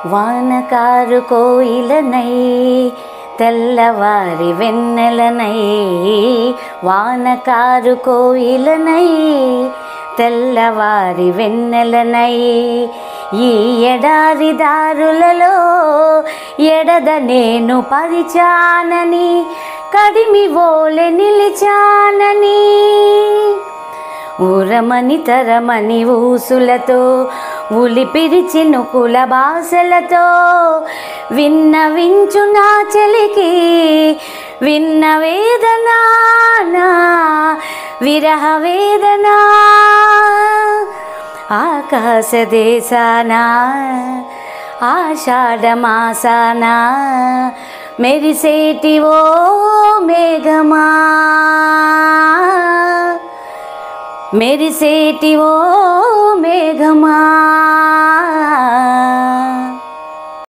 వానకారు కోయిలనై తెల్లవారి వెన్నెలనై, వానకారు కోయిలనై తెల్లవారి వెన్నెలనై, ఈ ఎడారి దారులలో ఎడద నేను పరిచానని, కడిమి ఓలె నిలిచానని, ఊరమని తరమని ఊసులతో ఉలిపిరి చినుకుల బాసలతో విన్నవించు నా చెలికి విన్న వేదనా, విరహ వేదనా. ఆకాశ దేశాన ఆషాఢమాసాన మెరిసేటి ఓ మేఘమా, మెరిసేటి ఓ మేఘమా.